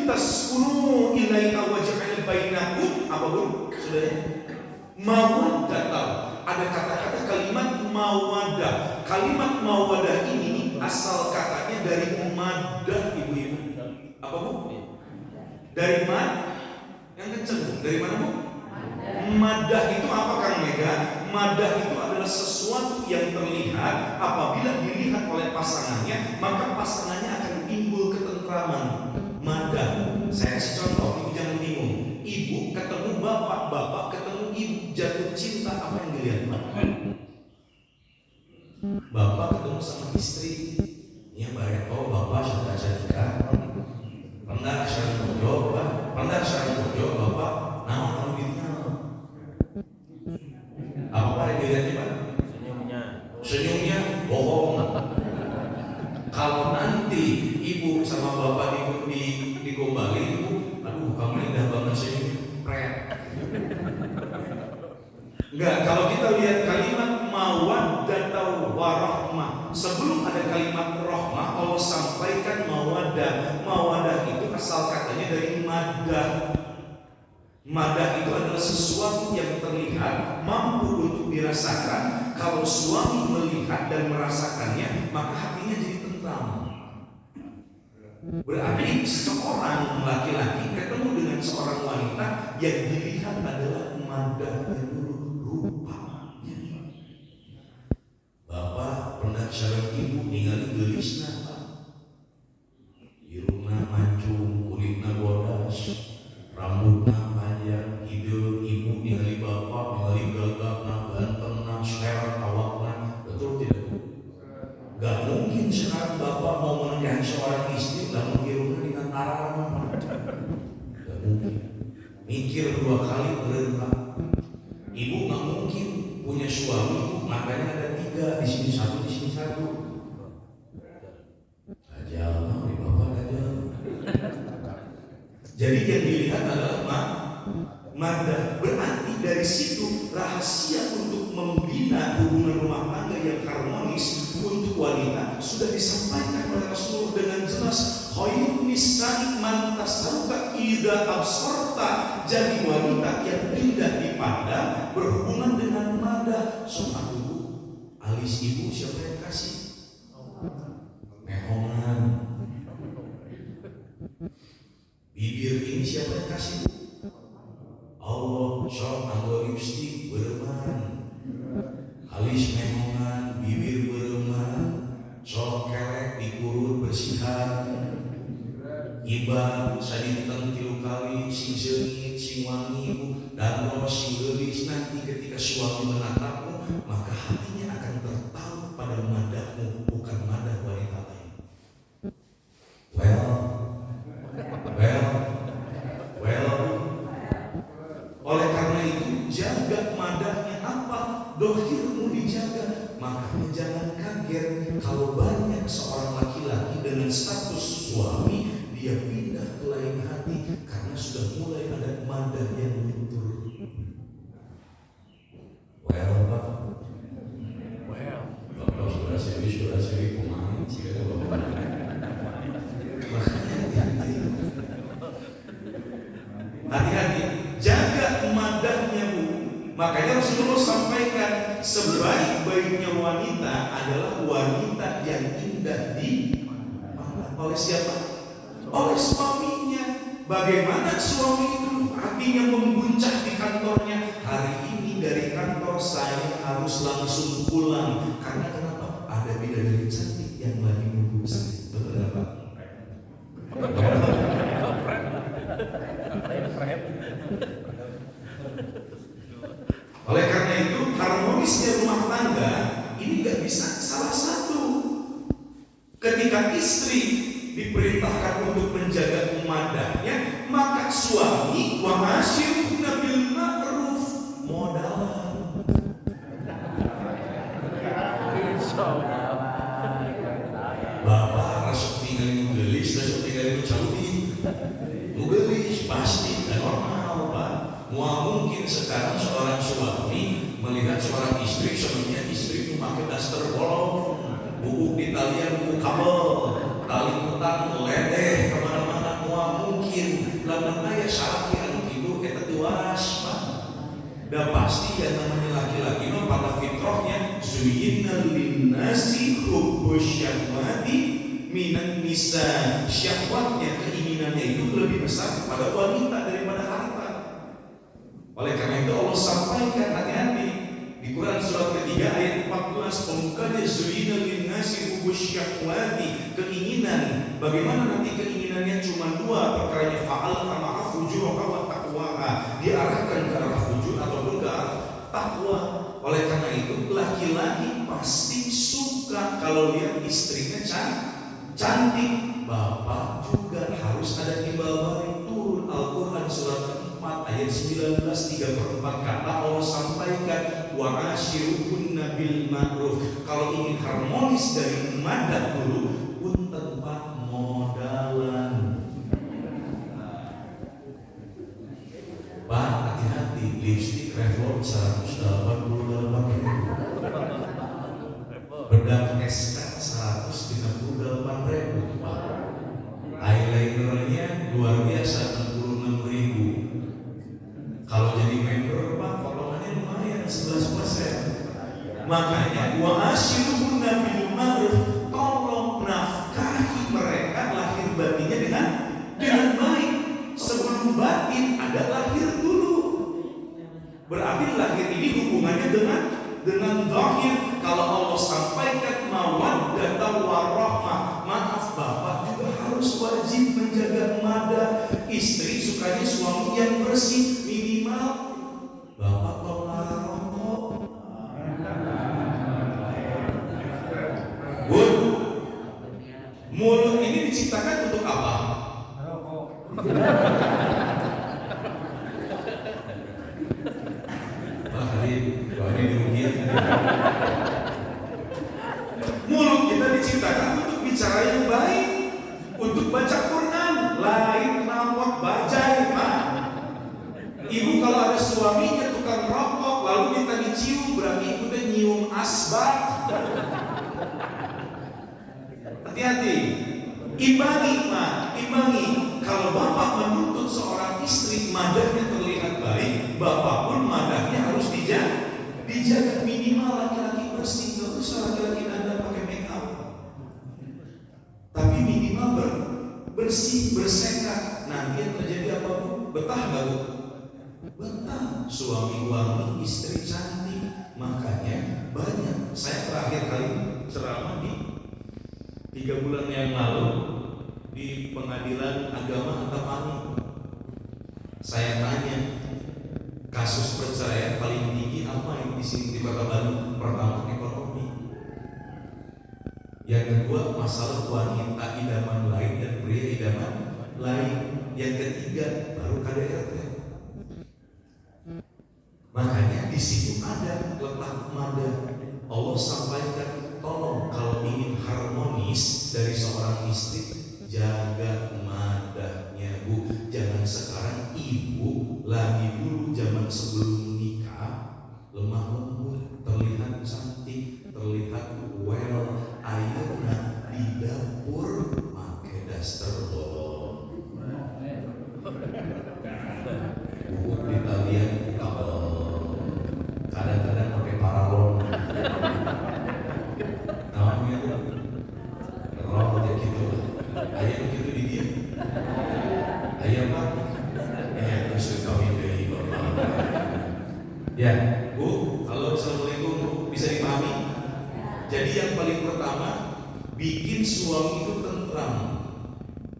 taskunu ilaiha wa ja'ala bainakum apa Bu? Saudara? Mawaddah. Ada kata-kata kalimat mawaddah. Kalimat mawaddah ini asal katanya dari madah, ibu-ibu. Apa Bu? Dari mad? Yang kenceng Bu. Dari mana Bu? Madah itu apa Kang Mega? Madah itu adalah sesuatu yang terlihat apabila dilihat oleh pasangannya, maka pasangannya akan timbul ketentraman. Madah. Saya kasih contoh, ibu jangan bingung. Ibu ketemu bapak, bapak ketemu ibu, jatuh cinta, apa yang dilihat bapak? Bapak ketemu sama istri, ya bareto, bapak sudah cantik. Pernah saya bojo, bapak, nama kamu dikenal. Apa yang dilihat Pak? Senyumnya bohong. Kalau nanti ibu sama bapak digombalin, ibu, aduh kamu indah banget senyumnya, pret. Enggak, kalau kita lihat kalimat mawaddah warahmah, sebelum ada kalimat rahmah, Allah sampaikan mawaddah. Mawaddah itu asal katanya dari madah. Madah itu adalah sesuatu yang terlihat, mampu untuk dirasakan. Kalau suami melihat dan merasakannya, maka hatinya jadi tentram. Berarti seorang laki-laki ketemu dengan seorang wanita yang dilihat adalah madahnya dulu, rupanya. Bapak pernah sareng ibu ningali geulisna Pak. Irungna mancung, kulitna bodas, rambutna panjang, hidung ibu ningali bapak, ningali gagapna, gantengna, selera awakna, betul tidak? Gak mungkin sekarang bapak mau menikahi seorang istri namun irungna dengan tarang. Gak mungkin. Mikir 2 kali berentak. Ibu gak mungkin punya suami, makanya ada 3 di sini 1, di sini 1. Dajjal, di bapak dajjal. Jadi yang dilihat adalah madah. Berarti dari situ rahasia untuk membina hubungan rumah tangga yang harmonis untuk wanita sudah disampaikan oleh Rasulullah dengan jelas. Khairun nisa'i man tasarruka idza absarta. Jadi wanita yang indah dipandang berhubungan dengan madah. Soal ibu, alis ibu siapa yang kasih? Mehongan. Bibir ini siapa yang kasih? Allah. Sok anggo lipstik bereman, alis mehongan, bibir bereman, sok kelek dikurut bersihan, iba sadinteng 3 kali, sing seungit, sing wangi, dan sing geulis. Nanti ketika suami menatapmu, maka hatinya akan tertarik pada madahmu, bukan madah wanita lain. Oleh karena itu jaga madahnya apa? Dohirmu dijaga. Makanya jangan kaget kalau banyak seorang laki-laki dengan status suami dia pindah ke lain hati karena sudah mulai ada madah yang luntur. Bapak sudah seri kumaha sih ada bapak. Hati-hati, jaga madahnya Bu. Makanya Rasulullah sampaikan sebaik-baiknya wanita adalah wanita yang indah di oleh siapa? Oleh suaminya. Bagaimana suami itu hatinya membuncah di kantornya? Hari ini dari kantor saya harus langsung pulang. Karena kenapa? Ada bidadari cantik yang lagi nunggu saya. Betul Pak? Oleh karena itu harmonisnya rumah tangga ini gak bisa salah satu. Ketika istri diperintahkan untuk menjaga madahnya, maka suami wa asyiruna bil ma'ruf modalan. Bapak rasuk tinggal gelis, rasuk tinggal caudi. Gelis pasti dan normal Pak. Mungkin sekarang seorang suami melihat seorang istri, sebenarnya istri itu pakai daster bolong, bubuk di talian, bubuk kabel, tali utang, ledeh kemana-mana. Mungkin dalam ayat syaraki anu kitu eta teu waras Pak. Dan pasti yang namanya laki-laki mah pada fitrahnya zuyyina linnasi hubbus syahwati minan nisa. Syahwatnya, keinginannya itu lebih besar kepada wanita daripada harta. Oleh karena itu Allah sampaikan hati-hati di Quran surat ketiga ayat 14, pemukanya zuyyina linnasi hubbus syahwati, keinginan. Bagaimana nanti keinginannya cuma dua perkaranya, fa'al ama'a fujur wa taqwa, diarahkan ke arah fujur ataupun ke arah takwa. Oleh karena itu laki-laki pasti suka kalau lihat istrinya cantik. Bapak juga harus ada timbal balik. Turun Al-Quran surat 4 ayat 19 3/4 kata Allah sampaikan wa ashiruhunna bil ma'ruf. Kalau ingin harmonis dari madat dulu pun tempat modalan. Pak, hati-hati, lipstick Revlon 188.000, bedak SK 138.000 Pak, eyelinernya luar biasa 66.000. Kalau jadi member Pak, potongannya lumayan 11%. Makanya wa ashiruhunna bil ma'ruf, tolong nafkahi mereka lahir batinnya dengan baik. Sebelum batin ada lahir dulu. Berarti lahir ini hubungannya dengan zahir. Kalau Allah sampaikan mawaddah warahmah, maaf Bapak juga harus wajib menjaga madah. Istri sukanya suami yang bersih, minimal Bapak tolong rokok. Bun, mulut ini diciptakan untuk apa? Mulut kita diciptakan untuk bicara yang baik, untuk baca Quran, lain nampak bajai Pak. Ibu kalau ada suaminya tukang rokok lalu minta dicium, berarti ibu teh nyium asbak. Hati-hati, imbangi Pak, imbangi. Kalau Bapak menuntut seorang istri madahnya terlihat baik, Bapak pun madahnya harus dijaga minimal laki-laki bersih. Gak usah laki-laki Anda pakai make up, tapi minimal bersih, bersekat. Nanti yang terjadi apa Bu? Betah gak Bu? Betah. Suami wangi, istri cantik. Makanya banyak. Saya terakhir kali ceramah di 3 bulan yang lalu di Pengadilan Agama Antapani. Saya tanya, kasus perceraian paling tinggi apa yang di sini di Kota Bandung? Pertama, ekonomi. Yang kedua, masalah wanita idaman lain dan pria idaman lain. Yang ketiga, baru KDRT. Makanya di situ ada letak madah. Allah sampaikan, tolong kalau ingin harmonis dari seorang istri, jaga madahnya Bu. Jangan sekarang ibu lagi dulu zaman sebelum nikah lemah lembut, terlihat cantik, terlihat well. Ayeuna di dapur make daster bolong, bubuk di talian kabel, kadang-kadang pakai paralon. Namanya tuh roh aja gitu. Ayah begitu di dia. Ayah Pak, terus kawin dari Bapak. Ya, Bu, halo, assalamualaikum Bu, bisa dipahami? Jadi yang paling pertama, bikin suami itu tentram.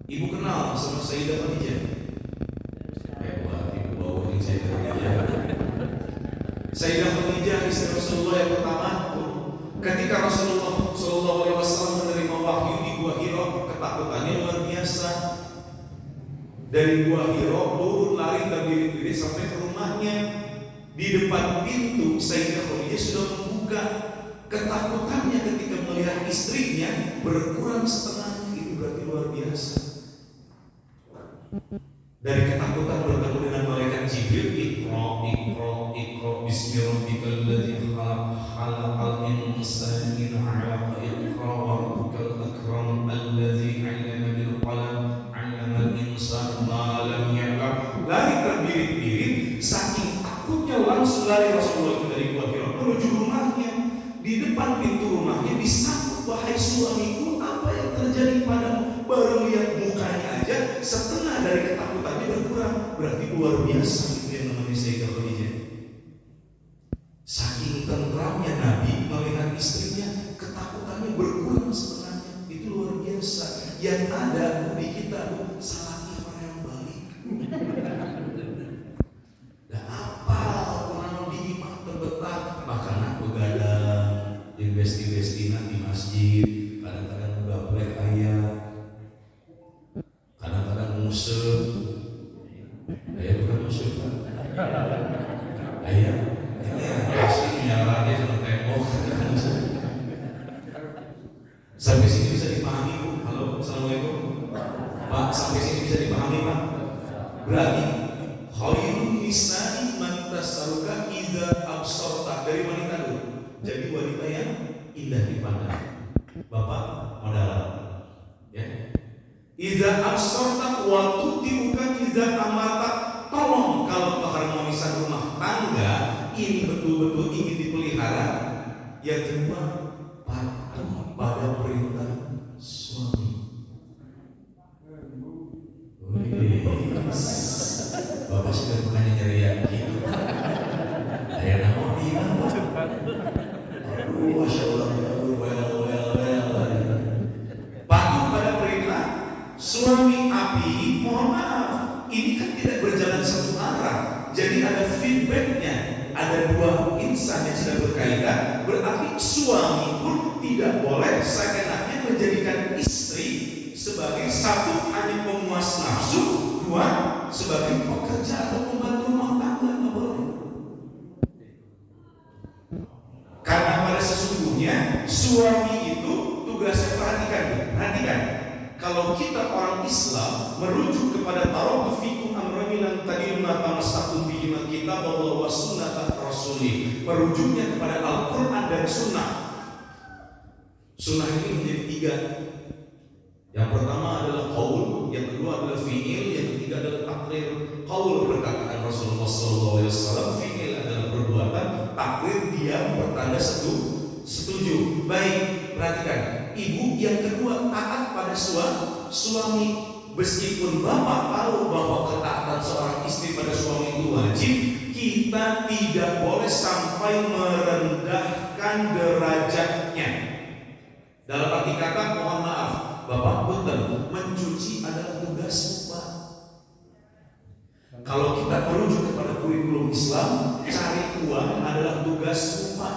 Ibu kenal sama Sayyidah Khadijah? Hebat, ibu bawa ini Sayyidah Khadijah. Sayyidah Khadijah istri Rasulullah yang pertama. Ketika Rasulullah SAW menerima wahyu di Gua Hira, ketakutannya luar biasa. Dari Gua Hira turun lari terdiri-diri sampai ke rumahnya. Di depan pintu Sayyidah Khadijah sudah membuka. Ketakutannya ketika melihat istrinya berkurang setengahnya, itu berarti luar biasa. Dari ketakutan bertemu dengan malaikat Jibril, Iqra bismi rabbikal ladzi khalaq, khalaqal insana min 'alaq, Iqra wa rabbukal akram alladzi 'allama bil qalam, 'allamal insana ma lam ya'lam. disambut, wahai suamiku, apa yang terjadi padamu? Baru lihat mukanya aja setengah dari ketakutannya berkurang. Berarti luar biasa itu yang namanya Sayyidah Khadijah. Saking tentramnya Nabi melihat istrinya, ketakutannya berkurang setengahnya. Itu luar biasa. Yang ada di kita salahnya orang yang balik. Dan apa orang di imam terbetah, makan aku begadang, yang besti-bestinan di masjid, kadang-kadang gaplek ayah, kadang-kadang musuh, ayah bukan musuh kan? Ayah pasti menyalahannya sama tembok. Sampai sini bisa dipahami Bu? Halo, assalamualaikum Pak, sampai sini bisa dipahami Pak? Berarti khairun nisa'i man tasaruka idza absarta, dari wanita dulu. Jadi wanita yang indah dipandang. Bapak modal ya. Idza absarta wa tutiruka idza amarta. Tolong kalau keharmonisan rumah tangga ini betul-betul ingin dipelihara, yang kedua patuh pada perintah suami. Bapak sudah bukannya nyeriak gitu. Ayah nama bilang, aduh, masya Allah, patuh pada perintah suami. Api, mohon maaf, ini kan tidak berjalan satu arah. Jadi ada feedbacknya, ada dua insan yang sedang berkaitan. Berarti suami pun tidak boleh seenaknya menjadikan istri sebagai satu hanya pemuas nafsu, dua sebagai pekerja atau pembantu rumah tangga. Nggak boleh. Karena pada sesungguhnya suami itu tugasnya, perhatikan. Kalau kita orang Islam merujuk kepada taroq fikum amrani lan tadiluna tamassakum bihima kitab Allah wa sunnah Rasulih, merujuknya kepada Al-Quran dan Sunnah. Sunnah ini menjadi tiga. Yang pertama adalah qaul, yang kedua adalah fi'il, yang ketiga adalah takrir. Qaul perkataan Rasulullah SAW, fi'il adalah perbuatan, takrir diam bertanda setuju. Baik, perhatikan. Ibu yang kedua taat pada suami. Meskipun bapak tahu bahwa ketaatan seorang istri pada suami itu wajib, kita tidak boleh sampai merendahkan derajatnya. Dalam arti kata, mohon maaf, bapak betul, mencuci adalah tugas Pak. Kalau kita merujuk kepada kurikulum Islam, cari uang adalah tugas Pak.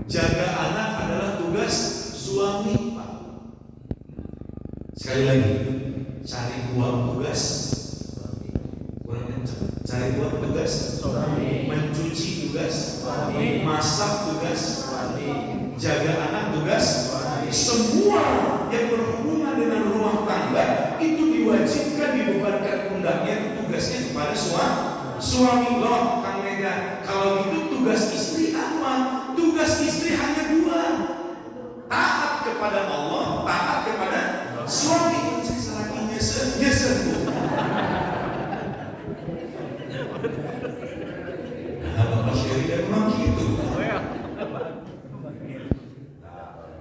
Jaga anak adalah tugas suami Pak. Sekali lagi, cari uang tugas kurang kencang. Cari uang tugas suami, mencuci tugas suami, masak tugas suami, jaga anak tugas suami. Semua yang berhubungan dengan rumah tangga itu diwajibkan, dibebankan pundaknya, tugasnya kepada suami. Loh, Kang Mega, kalau gitu tugas istri apa? Tugas istri hanya dua, taat kepada Allah, taat kepada suami. Lagi nyesel Bu. Nah, Bapak Syarida memang gitu.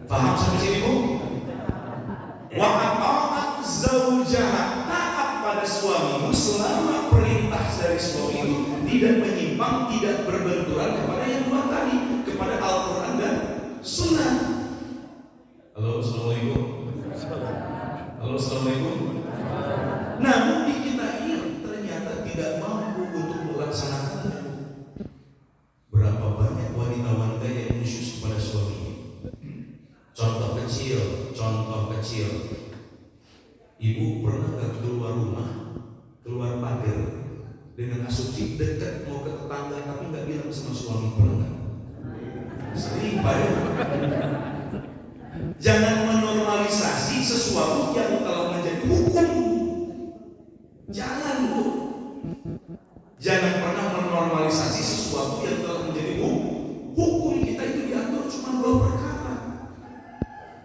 Paham sampai sini Bu? Wa ata'at zaujaha, taat pada suamimu selama perintah dari suami itu tidak menyimpang, tidak berbenturan kepada yang dua tadi, kepada Al-Quran dan Sunnah. Halo, assalamualaikum. Halo, assalamualaikum. Namun di kita ini ternyata tidak mampu untuk melaksanakannya. Berapa banyak wanita-wanita yang khusus kepada suaminya. Contoh kecil. Ibu pernah gak keluar rumah, keluar pagar dengan asumsi dekat mau ke tetangga, tapi gak bilang sama suami? Pernah gak? Sering Pak. Jangan menormalisasi sesuatu yang telah menjadi hukum. Jangan Bu. Jangan pernah menormalisasi sesuatu yang telah menjadi hukum. Kita itu diatur cuma dua perkara.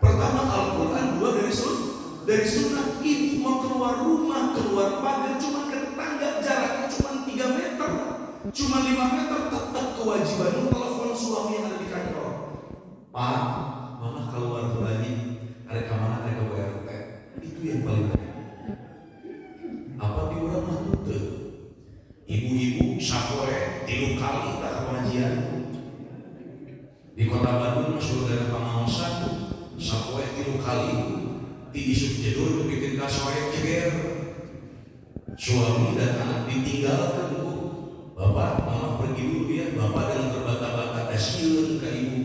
Pertama Al-Quran, dua dari sunnah. Ibu mau keluar rumah, keluar pagar cuma ke tetangga, jaraknya cuma 3 meter, cuma 5 meter, tetap kewajibanmu telepon suami yang ada di kantor. Pak, mama keluar lagi, ada kemana, ada ke WRT. Itu yang paling penting. Apa di orang mah tuh? Ibu-ibu sapore 3 kali tak ke pengajian. Di kota Bandung masuk dari pengawasan sapore 3 kali. Di isuk jedur bikin kasore ceger. Suami dan anak ditinggalkan, Bu. Bapak, mama pergi dulu ya. Bapak dengan terbata-bata dasiun ke ibu.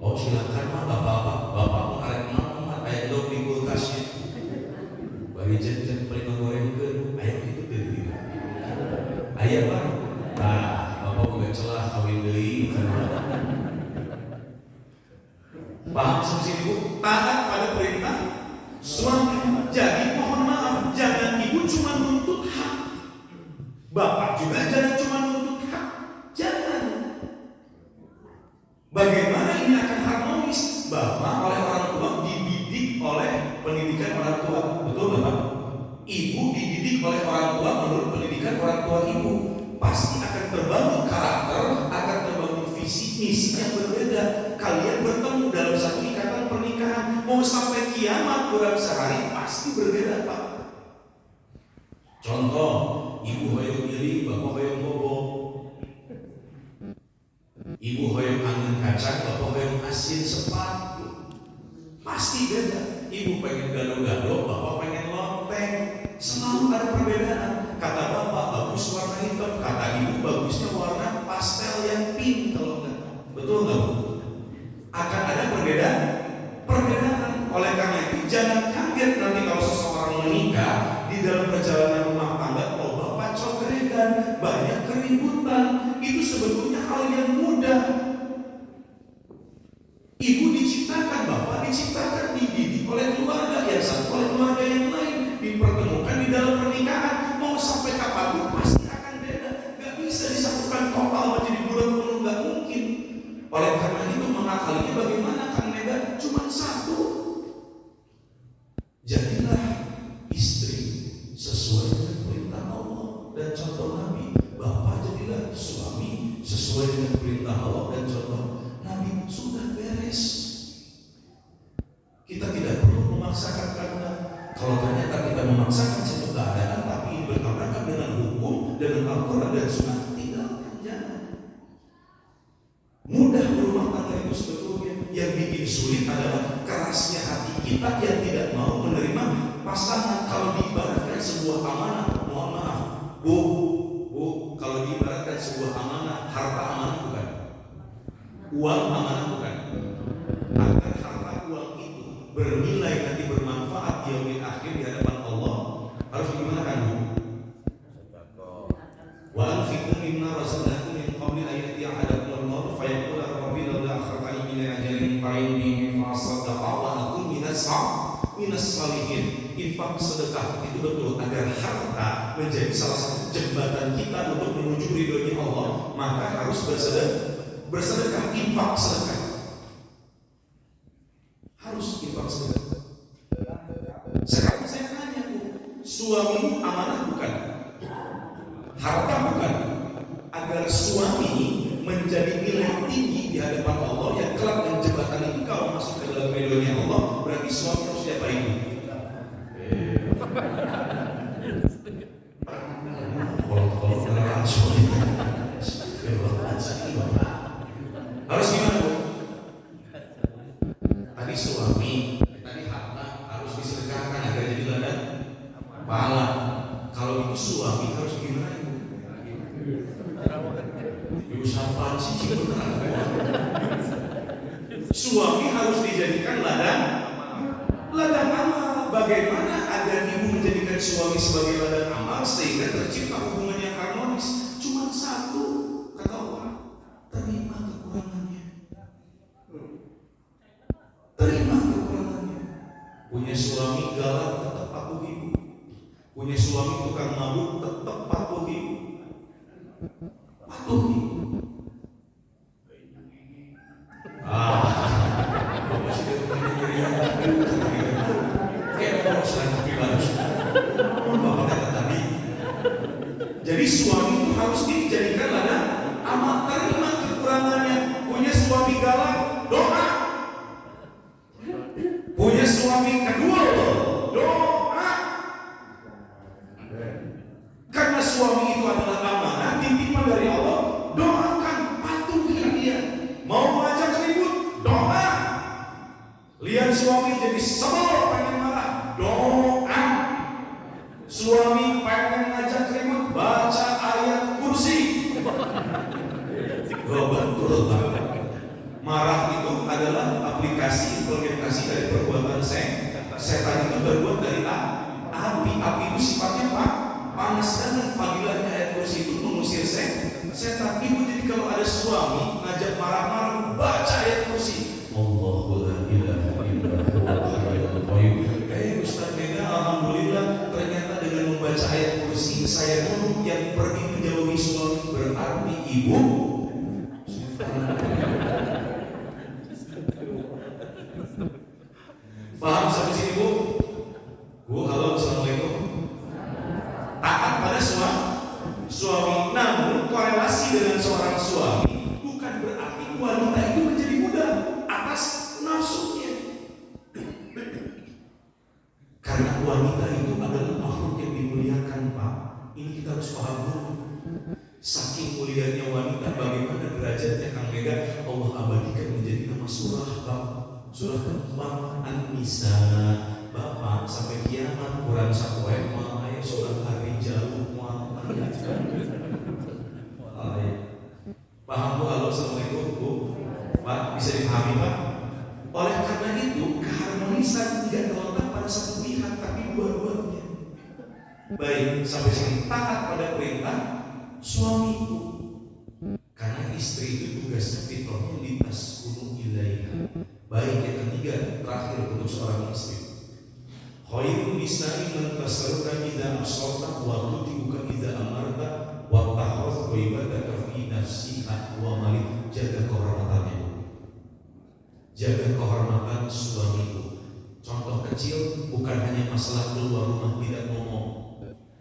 Oh silakan mah bapak mau arek mama aya dog di kulkasnya. Bagi jen paling gorengkeun aya kitu teh di dieu. Aya Pak. Nah, bapak boga celah kawin deui kana. Paham sih Ibu? Taat pada perintah suami. Jadi mohon maaf, jangan ibu cuma nuntut hak. Bapak juga jangan cuma nuntut hak. Jangan. Bagaimana ini akan harmonis? Bapak oleh orang tua dididik oleh pendidikan orang tua. Betul Bapak? Ibu dididik oleh orang tua menurut pendidikan orang tua ibu. Pasti akan terbangun karakter, akan terbangun visi misi yang berbeda. Kalian bertemu dalam satu ikatan pernikahan. Mau sampai kiamat kurang sehari pasti berbeda Pak. Contoh, ibu hoyong iri, bapak hoyong bobo. Ibu hoyong angin kacang, bapak hoyong asin sepat. Pasti beda. Ibu pengen gado-gado, bapak pengen lonteng. Selalu ada perbedaan. Kata bapak bagus warna hitam, kata ibu bagusnya warna pastel yang pink kalau enggak. Betul nggak Bu? Akan ada perbedaan. Oleh karena itu jangan kaget nanti kalau seseorang menikah di dalam perjalanan rumah tangga, oh bapak congregan, banyak keributan. Itu sebetulnya hal yang mudah. Ibu diciptakan, bapak diciptakan, dididik oleh keluarga yang satu oleh keluarga yang lain, dipertemukan di dalam pernikahan. Mau sampai kapanpun pasti akan beda. Gak bisa disatukan total menjadi bulan penuh, gak mungkin. Oleh karena itu mengakalinya bagaimana Kang Neda? Cuma satu. Jadilah istri sesuai dengan perintah Allah dan contoh Nabi. Bapak jadilah suami sesuai dengan perintah Allah dan contoh Nabi. Sudah beres. Kita tidak perlu memaksakan kehendak. Kalau ternyata kita memaksakan satu keadaan tapi bertabrakan dengan hukum, dengan Al-Quran dan Sunnah, tinggalkan, jangan. Mudah berumah tangga itu sebetulnya. Yang bikin sulit adalah kerasnya hati kita yang tidak mau menerima pasangan. Kalau diibaratkan sebuah amanah, mohon maaf, Bu, kalau diibaratkan sebuah amanah, harta amanah bukan? Uang amanah bukan? Agar harta uang itu bernilai nanti bermanfaat di yaumil akhir di hadapan Allah, harus gimana kan Bu? Wa anfiqu mimma razaqnakum min qabli an ya'tiya ahadakumul maut fa yaqula rabbi laula akhartani ila ajalin qaribin fa asaddaqa wa akun minas salihin. Infak sedekah itu betul agar harta menjadi salah satu jembatan kita untuk menuju ridhonya Allah, maka harus bersedekah, infak sedekah. Harus infak sedekah. Sekarang saya tanya Bu, suamimu amanah bukan? Harta bukan? Agar suami menjadi nilai tinggi di hadapan Allah yang kelak dan jembatan ini kalau masuk ke dalam ridhonya Allah, berarti suami harus siapa ini? Harus gimana Bu? Tadi suami, tadi harta harus disedekahkan agar jadi ladang pahala. Kalau itu suami harus gimana Ibu? Ibu siapa sih beneran? Suami harus dijadikan ladang amal. Bagaimana agar ibu menjadikan suami sebagai ladang amal sehingga tercipta hubungan yang harmonis? Cuma satu, kata Allah, terima kekurangannya. Terima kekurangannya. Punya suami galak, tetap patuh ibu. Punya suami tukang mabuk, tetap patuh ibu. Patuh ibu. Jadi suami itu harus dijadikan ladang amal. Terima kekurangannya. Punya suami galak, doa Suami pengen ngajak ribut, baca ayat kursi. Betul banget. Marah itu adalah aplikasi implementasi dari perbuatan setan itu berbuat dari api. Api itu sifatnya panas, dan panggilannya ayat kursi itu mengusir setan. Ibu, jadi kalau ada suami ngajak marah-marah, baca ayat kursi. Allahu la ilaha illallah. Ustaz Mega, alhamdulillah ternyata dengan membaca ayat kursi saya dulu yang pergi menjauhi suami. Berarti ibu paham sampai sini, Bu? Bu, halo, assalamualaikum. Taat pada suami, namun korelasi dengan seorang suami bukan berarti wanita itu menjadi budak atas nafsunya. Karena wanita itu adalah makhluk yang dimuliakan, Pak. Ini kita harus paham dulu. Saking mulianya wanita, bagaimana derajatnya Kang Mega Allah abadikan menjadi nama surah, Pak. Surah keempat An-Nisa. Bapak sampai kiamat Quran satu ayat ayat surah Ar-Rijal. Paham, Bu? Halo, assalamualaikum, Bu. Pak, bisa dipahami, Pak? Oleh karena itu keharmonisan tidak terletak pada satu pihak, tapi dua-duanya. Baik, sampai sini taat pada perintah suamiku. Karena istri itu tugasnya fitrahnya lintas kunu ilaiha. Baik, yang ketiga terakhir untuk seorang istri. Khairun nisa'i man tasarruka idza absarta wa tudibuka idza amarta wa tahraz wa ibadaka fi nafsika wa malik. Jaga kehormatannya. Jaga kehormatan suamiku. Contoh kecil, bukan hanya masalah keluar rumah tidak ngomong,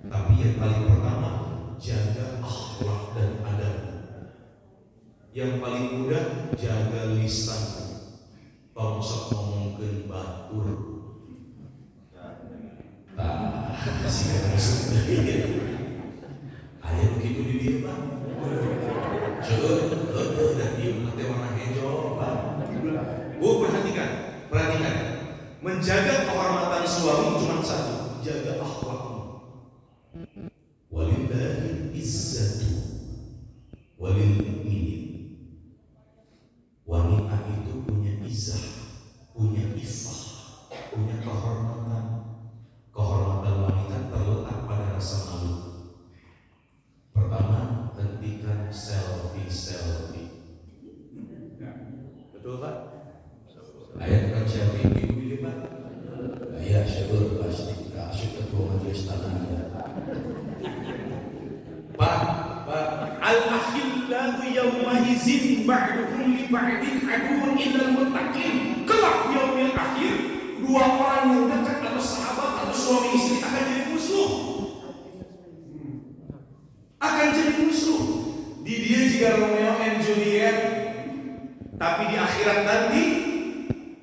tapi yang paling pertama jaga akhlak dan adab. Yang paling mudah jaga lisan. Tongsok ngomongkeun batur. Masih masuk. Aya begitu di dia, Pak. Coba dan dia nanti warna hijau, Pak. Bu, perhatikan. Menjaga kehormatan suami cuma satu, jaga akhlakmu. Walillahi izzatu walil mu'minin. Wanita itu punya izzah, punya iffah, punya kehormatan. Kehormatan wanita terletak pada rasa malu. Pertama, hentikan selfie. Betul, Pak? Ayat kan selfie ini, Pak? Ya, syukur pasti kasih ketua majelis tanah. Pak, al-akhillahu yawma izin ba'duhum li ba'din aduun illal muttaqin. Kelak yaumil akhir, dua orang yang dekat atau sahabat atau suami istri akan jadi musuh. Di dia jika Romeo and Juliet, tapi di akhirat nanti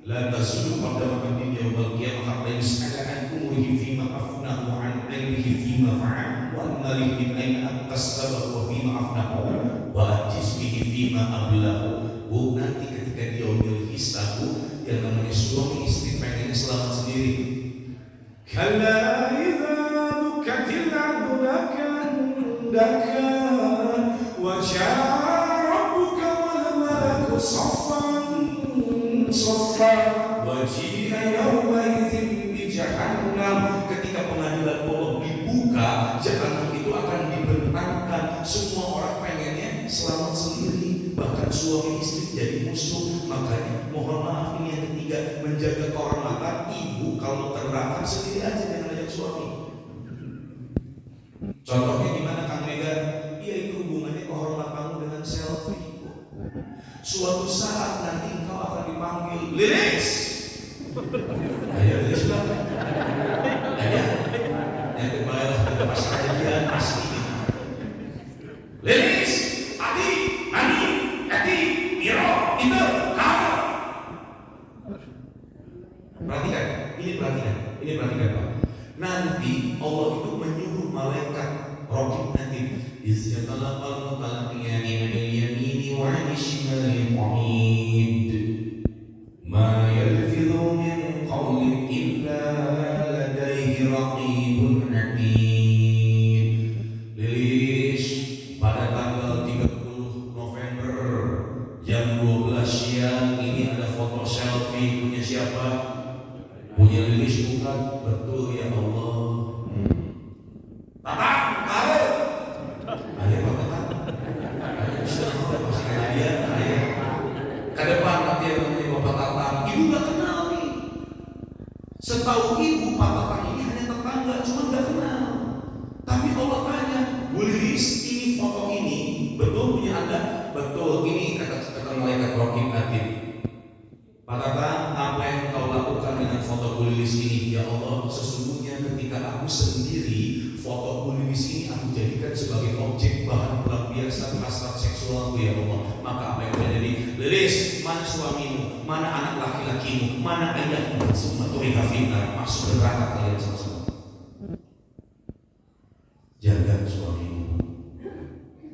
la tasulu qadama min yaumil qiyamah hatta yus'ala an umurihi fima afnahu an ilmihi fima fa'al wa anna min ayna aktasaba wa fima afnahu wa jismihi fima ablahu. Bu, nanti ketika dia yaumil hisab, yang namanya suami istri pengennya selamat sendiri. Kalla idza dukatil ardu dakan wa ja'a rabbuka wal malaku saffan wa ji'a yawma idzin bi jahannam. Ketika pengadilan Allah dibuka, jahannam itu akan dibentangkan. Semua orang pengennya selamat sendiri, bahkan suami istri jadi musuh. Makanya mohon maaf, ini yang ketiga, menjaga kehormatan. Ibu kalau keberatan sendiri aja, jangan ajak suami. Contohnya gimana, Kang Mega? Iya, itu hubungannya kehormatanmu dengan selfie. Suatu saat nanti engkau akan dipanggil Lilis. Ayo Lilis lah. Ayo. Yang kemarin kita pasang kejadian pasti. Lilis, Ati, Ani, Ati, Iro, itu, kamu. Perhatikan Pak. Nanti Allah itu menyuruh malaikat Raqib nanti izyatalaqal mutalaqiyani minal yamini wa 'anil shimali qa'id ma yalfidhu min qawlin illa ladayhi raqibun 'atid. Lilis pada tanggal 30 November jam 12 siang ini ada foto selfie punya siapa? Punya Lilis bukan? Betul ya Allah. Tatang, kare. Ayah Pak Tatang. Ayah bisa masih kejadian ayah. Ke depan nanti yang namanya Bapak Tatang. Ibu gak kenal nih. Setahu ibu Pak Tatang ini hanya tetangga, cuma gak kenal. Tapi Allah tanya, Bu Lilis, ini foto ini betul punya Anda? Betul, ini kata malaikat Raqib Atid. Pak Tatang, apa yang kau lakukan dengan foto Bu Lilis ini? Ya Allah, sesungguhnya ketika aku sendiri, foto Bu Lilis ini aku jadikan sebagai objek bahan pelampiasan hasrat seksualku ya Allah. Maka apa yang terjadi? Lilis, mana suamimu? Mana anak laki-lakimu? Mana ayahmu? Semua turiha finnar, masuk neraka kalian sama-sama. Jaga suamimu,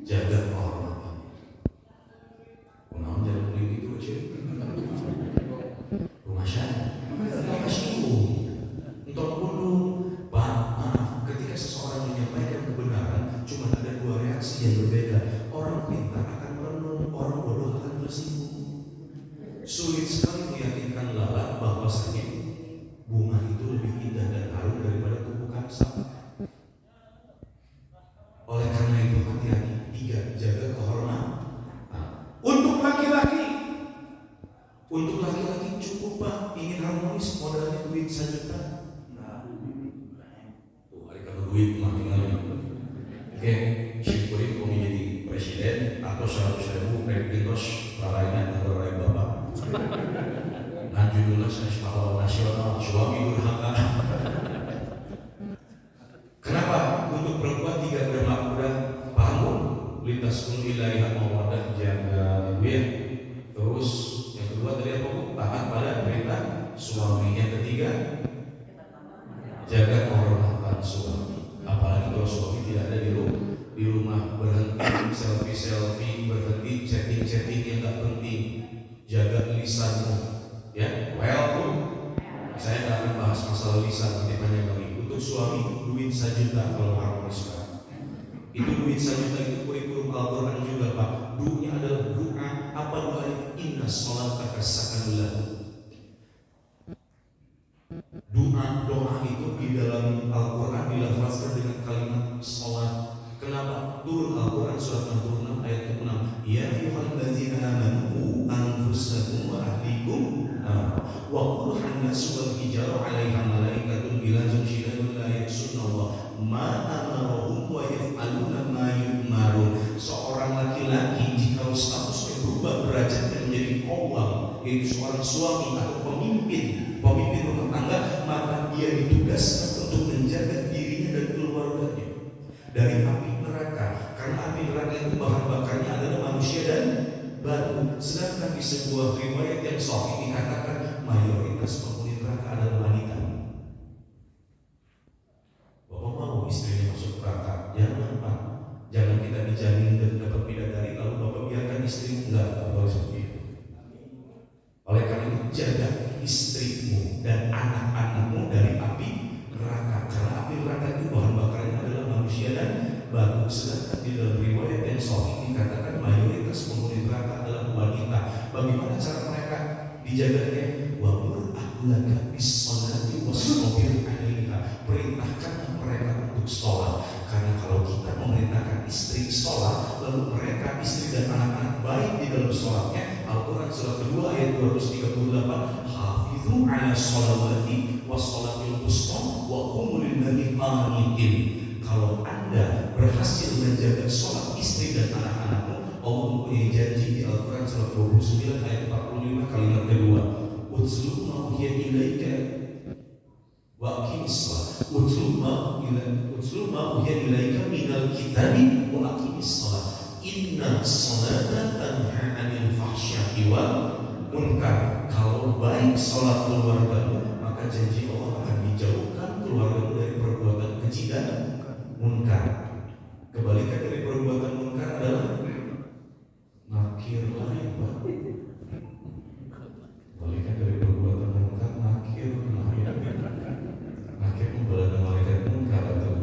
jaga kehormatan. Kenapa jangan beli gitu aja? Rumah saya, untuk bunuh. Maaf, ketika seseorang menyampaikan kebenaran, cuma ada dua reaksi yang berbeda. Orang pintar akan merenung, orang bodoh akan tersinggung. Sulit sekali meyakinkan lalat bahwasanya bunga itu lebih indah dan harum daripada tumbukan sapi. Oleh karena itu hati-hati. 3, jaga kehormatan. Untuk laki-laki cukup Pak, ingin harmonis modalnya duit 1 juta. Tuh, hari kalau duit mah tinggalnya. Oke, syukurin kami jadi presiden atau 100.000 Pintos Rarainan atau Rarai Bapak. Dan judulnya saya pahlawan nasional, suami durhaka. Kenapa? Untuk perempuan 3 bermak udah paham lintas kul ilaiha mawadah jaga ya. Terus yang kedua tadi apa Bu? Taat pada perintah suami. Yang ketiga jaga kehormatan suami. Apalagi kalau suami tidak ada di rumah, berhenti selfie, berhenti chatting yang nggak penting. Jaga lisanmu, ya. Well, saya nggak akan bahas masalah lisan, nanti banyak lagi. Untuk suami duit 1 juta kalau harmonis Pak. Itu duit 1 juta itu kurikulum Al-Quran juga Pak. Doanya adalah doa. Apa doanya? Inna sholataka sakanun lahu. Doa itu di dalam Al-Quran dilafazkan dengan kalimat sholat. Kenapa? Turun Al-Quran surat 66 ayat 6. Ya ayyuhalladzina amanu anfusakum wa ahlikum wa quduhan nasu wal hijarah 'alaiha malaikatun ghilazun shidadun la ya'sunna Allah ma amarahum wa yaf'aluna ma yu'marun. Seorang laki-laki jika statusnya berubah derajatnya menjadi qawwam, yaitu seorang suami atau pemimpin rumah tangga, maka dia ditugaskan untuk menjaga dirinya dan keluarganya dari api neraka. Karena api neraka itu bahan bakarnya adalah manusia dan batu. Sedangkan di sebuah riwayat yang sahih dikatakan mayoritas penghuni neraka adalah wanita. Bapak mau istrinya masuk neraka? Jangan Pak. Jangan kita dijamin dan dapat bidadari lalu Bapak biarkan istrimu enggak seperti itu. Oleh karena itu jaga istrimu dan anak-anakmu dari api neraka. Karena api neraka itu bahan bakarnya adalah manusia dan batu. Sedangkan di dalam riwayat yang sahih dikatakan mayoritas penghuni neraka adalah wanita. Bagaimana cara mereka dijaganya? Wa mur ahlaka bis-shalati wasbir 'alaiha. Perintahkan mereka untuk sholat. Karena kalau kita memerintahkan istri sholat, lalu mereka istri dan anak-anak baik di dalam sholatnya, Al-Quran surat kedua ayat 238, hafizu 'ala sholawati wassolatil wusta wa qumu lillahi qanitin. Kalau Anda berhasil menjaga sholat istri dan anak-anakmu, Allah mempunyai janji di Al-Quran surat 29 ayat 45 kalimat kedua, utslu ma uhiya ilaika wa aqimis shalah. Utslu ma uhiya ilaika minal kitabi wa aqimis shalah. Inna sholata tanha 'anil fahsya'i wal munkar. Kalau baik sholat keluargamu, maka janji Allah akan dijauhkan keluargamu dari perbuatan keji dan munkar. Kebalikan dari perbuatan munkar adalah nakir lain Pak. Kebalikan dari perbuatan munkar nakir lain. Nakir membelah malaikat munkar atau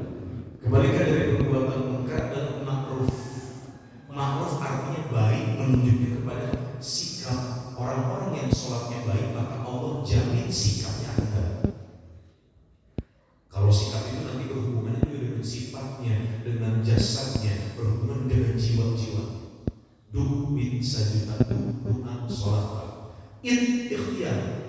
jasadnya, berhubungan dengan jiwa-jiwa. Duit sajuta, doa, sholat. Ikhtiar.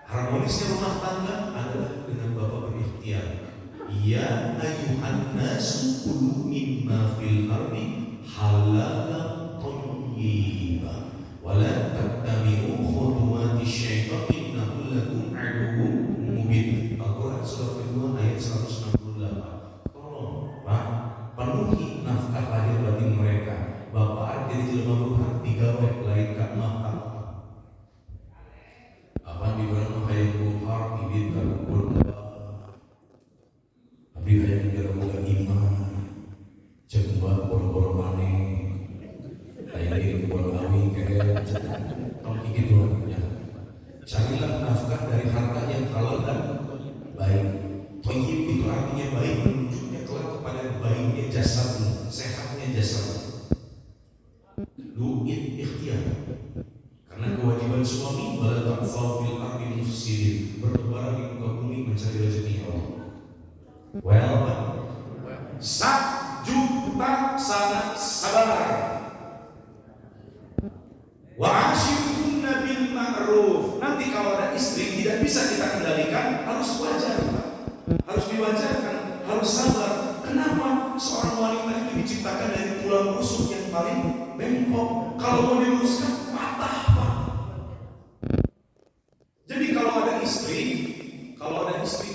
Harmonisnya rumah tangga adalah dengan bapak berikhtiar. Ya ayuhan nasu kulu mimma fil ardi halalan thayyiban wa la tattabi'u khutuwati syaitan innahu lakum aduwwun mubin. Al-Quran surah kedua ayat 168. Tolong Pak, penuhi nafkah lahir batin mereka. Bapak jadi jelema Tuhan digawe lain ka mata. Apa di bulan hayatul har ibid al-Qur'an. Abdi hayang jaga iman. Coba boro-boro maneh. Hayang ieu kudu gawi kere. Tong kitu ya. Carilah nafkah dari harta yang halal dan baik. Thayyib itu artinya baik, menunjuknya kelak kepada baiknya jasad, sehatnya jasad. Duit ikhtiar. Karena kewajiban suami wala taqfa fil ardi mufsidin, bertebaran di muka bumi mencari rezeki Allah. Well, 1 juta sana sabar. Wa ashiruhunna bil ma'ruf. Nanti kalau ada istri tidak bisa kita kendalikan, harus wajar, harus diwajarkan, harus sabar. Kenapa? Seorang wanita itu diciptakan dari tulang rusuk yang paling bengkok. Kalau mau diluruskan patah, Pak. Jadi kalau ada istri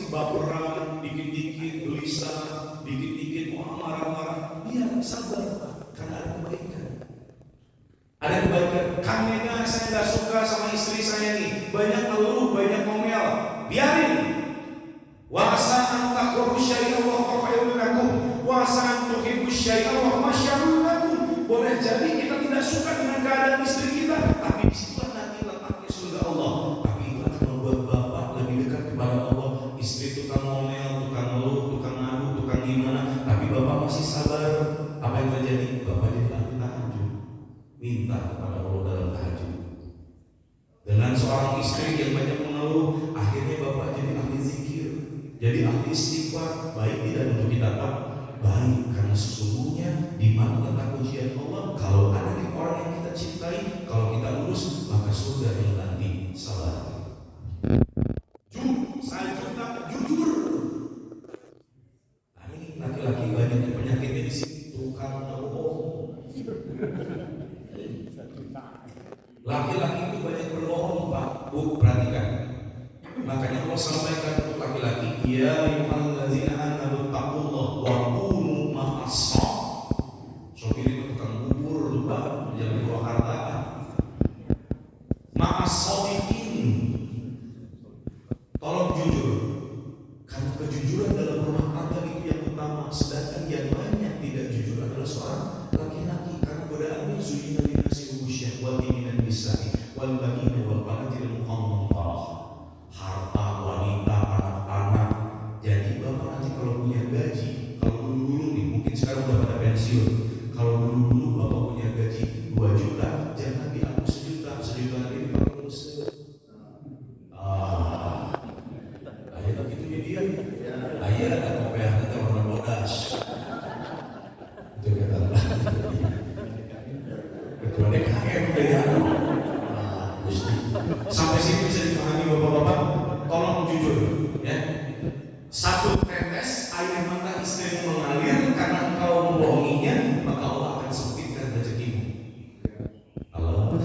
baperan, dikit-dikit gelisah, dikit-dikit marah-marah, iya sabar, Pak. Karena ada kebaikan. Ada kebaikan. Kamenya saya nggak suka sama istri saya nih, banyak ngeluh, banyak ngomel, biarin. Wa asa an takrahu syai'an wa khairun lakum wa asa an tuhibbu syai'an wa ma syarrun lakum. Boleh jadi kita tidak suka dengan keadaan istri kita, tapi disitulah nanti letaknya surga Allah. Tapi itu akan membuat bapak lebih dekat kepada Allah. Istri tukang ngomel, tukang ngeluh, tukang ngadu, tukang gimana, tapi bapak masih sabar. Apa yang terjadi? Bapak jadi ahli tahajud, minta kepada Allah dalam tahajud. Dengan seorang istri yang banyak mengeluh, akhirnya bapak jadi ahli zikir, jadi ahli istighfar. Baik tidak untuk kita, Pak? Baik, karena sesungguhnya di mana letak ujian Allah. Kalau ada di orang yang kita cintai, kalau kita lurus, maka surga yang nanti. Sabar. Saya juta jujur. Nah, ini laki-laki banyak penyakitnya di sini, tukang bohong. Laki-laki itu banyak berbohong, Pak. Bu, perhatikan. Makanya Allah sampaikan untuk laki-laki, ya ayyuhallazina amanu taqullaha wa kunu ma'as-shadiqin. Sopir itu tukang bubur, lupa menjaga dua harta. Ma'as-shadiqin. Tolong jujur. Karena kejujuran dalam rumah tangga itu yang utama. Sedangkan yang banyak tidak jujur adalah seorang laki-laki. Karena godaannya zuyina linasi hubbu syahwati minan nisa'i wal banina wal qanatiril muqantarah. Harta, wanita, anak-anak. Jadi bapak nanti kalau punya gaji, kalau dulu nih, mungkin sekarang udah pada pensiun. Kalau dulu bapak punya gaji 2 juta, jangan diambil 1 juta, 1 juta nanti dipakai terus. Ayah gitu dia. Ayah ada kopiah nanti warna bodas. Itu kata ketua DKM dari anu. Sampai sini bisa dipahami bapak-bapak. Tolong jujur, ya. 1 tetes air mata istrimu mengalir karena engkau membohonginya, maka Allah akan sempitkan rezekimu. Allah,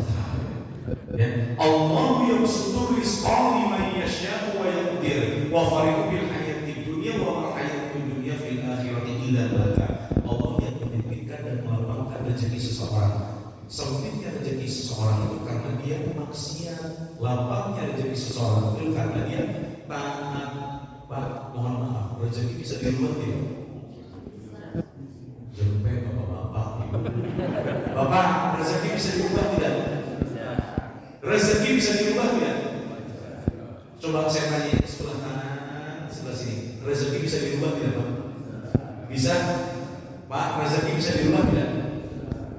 ya. Allah yabsutur rizqa liman yasha'u wa yaqdir wa fariqu bil hayatid dunya wa mal hayatud dunya fil akhirati illa baraka. Allah yang menyempitkan dan melapangkan rezeki seseorang. Sempitnya rezeki seseorang itu karena dia maksiat, lapangnya rezeki seseorang itu karena dia taat. Pak, mohon maaf, rezeki bisa dirubah tidak? Jempek bapak-bapak, ibu. Bapak, rezeki bisa dirubah tidak? Rezeki bisa dirubah tidak? Coba saya tanya sebelah kanan, sebelah sini. Rezeki bisa dirubah tidak, Pak? Bisa? Pak, rezeki bisa dirubah tidak?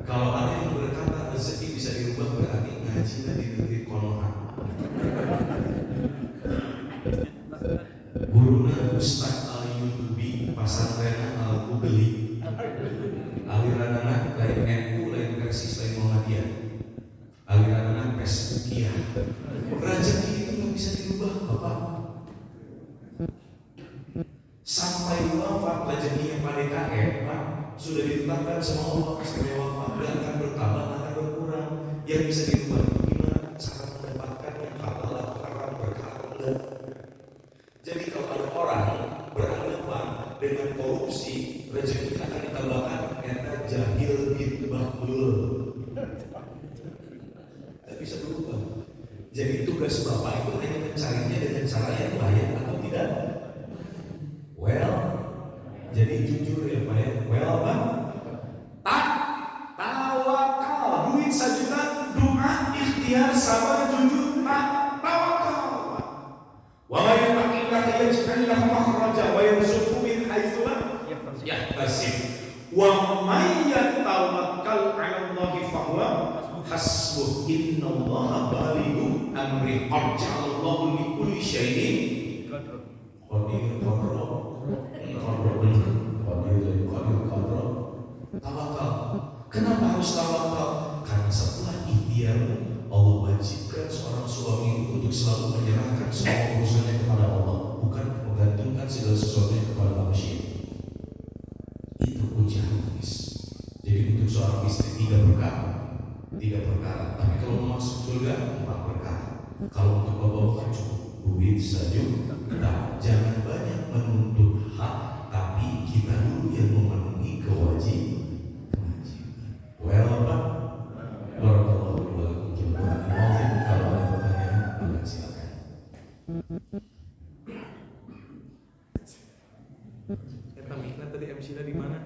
Kalau ada yang berkata rezeki bisa dirubah, berarti ngajinya di negeri Konoha. Guruna Ustaz Al-Yutubi, pesantren Al-Kubeli. Aliran anak lain NU, lain Persis, lain Muhammadiyah. Aliran anak Facebookia. Rezeki itu nggak bisa dirubah, Bapak. Sampai wafat rezekinya Pak DKM, Pak, sudah ditetapkan sama Allah sampai wafat, dan akan bertambah, akan berkurang. Yang bisa dirubah itu gimana? Cara mendapatkan yang halal atau haram, berkah atau enggak. Jadi kalau ada orang berhadapan dengan korupsi, rezekinya akan ditambahkan karena jahil bin bahlul. Tidak bisa berubah. Jadi tugas Bapak itu hanya mencarinya dengan cara yang layak atau tidak. Well, jadi jujur ya Pak ya. Well apa? Tawakal. Duit 1 juta, doa, ikhtiar, sabar, jujur, tawakal. Wa may yattaqillaha yaj'al lahu makhraja wa yarzuqhu min haitsu la yahtasib. Wa may yatawakkal 'ala Allahi fa huwa hasbuh. Innallaha balighu amri. Qad ja'alallahu li kulli syai'in qadir. Tawakal. Kenapa harus tawakal? Karena setelah ikhtiar Allah wajibkan seorang suami itu untuk selalu menyerahkan semua urusannya kepada Allah, bukan menggantungkan segala sesuatunya kepada manusia. Itu kunci hadis. Jadi untuk seorang istri 3 perkara. Tapi kalau mau masuk surga 4 perkara. Kalau untuk bapak cukup duit saja. Nah, jangan banyak menuntut hak, tapi kita dulu yang memenuhi kewajiban. Well, Pak. Barakallahu lakum fil Qur'anil azim. Kalau ada pertanyaan, silakan. Eta mikna tadi MC-nya di mana?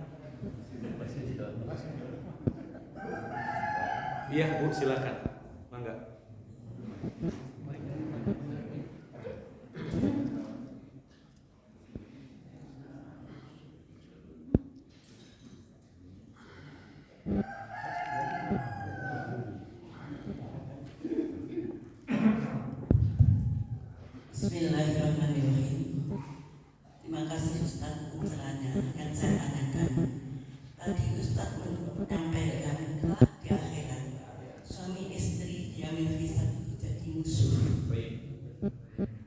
Iya, Bu, silakan. Mangga. Bismillahirrahmanirrahim. Terima kasih Ustaz pencerahannya. Yang saya tanyakan tadi Ustaz menyampaikan kelak di akhirat suami istri diambil hisab jadi musuh.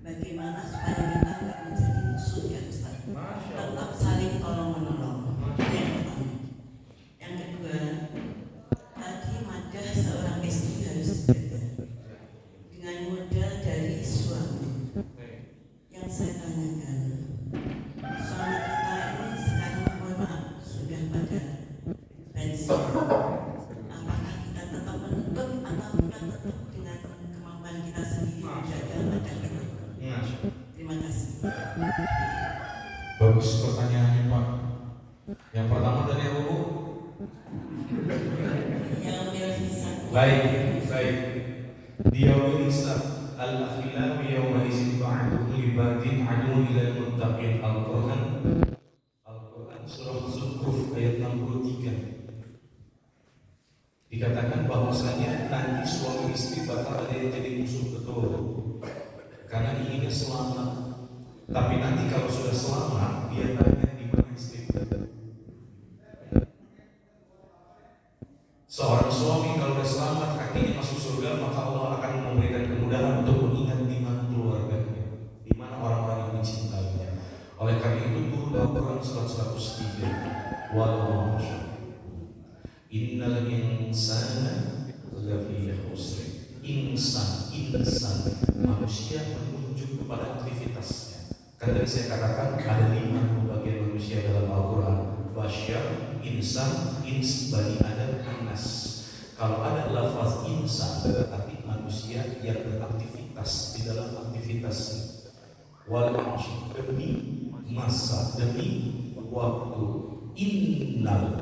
Bagaimana supaya kita tidak menjadi musuh ya Ustaz? Tetap saling tolong menolong. Yang pertama. Yang kedua, tadi madah seorang istri harus bekerja dengan modal dari suami. Yang saya tanyakan, suami kita ini sekarang mohon maaf sudah pada pensiun. Apakah kita tetap menuntut atau kita tetap dengan kemampuan kita sendiri menjaga badan kita? Terima kasih. Bagus pertanyaannya Pak. Yang pertama tadi apa Bu? Yang hisab. Baik. Dia hisab. Al-akhilaf yawma izin ba'du libadin adu ilal muttaqin. Al-Quran surah Zukhruf ayat 63 dikatakan bahwasanya nanti suami istri bakal ada yang jadi musuh, betul, karena inginnya selamat. Tapi nanti kalau sudah selamat, dia tanya di mana istri. Seorang suami kalau sudah selamat kakinya masuk surga, maka Allah akan memberikan kemudahan untuk mengingat di mana keluarganya, di mana orang-orang yang mencintainya. Oleh karena itu turun Al-Quran surat 103, wal innal insana lafi khusr. Insan manusia menuju kepada aktivitasnya. Kan tadi saya katakan ada 5 pembagian manusia dalam Al-Quran: basyar, insan, bani Adam, anas. Kalau ada lafaz insan berarti manusia yang beraktivitas di dalam aktivitasnya. Wal demi masa, demi waktu. Inna.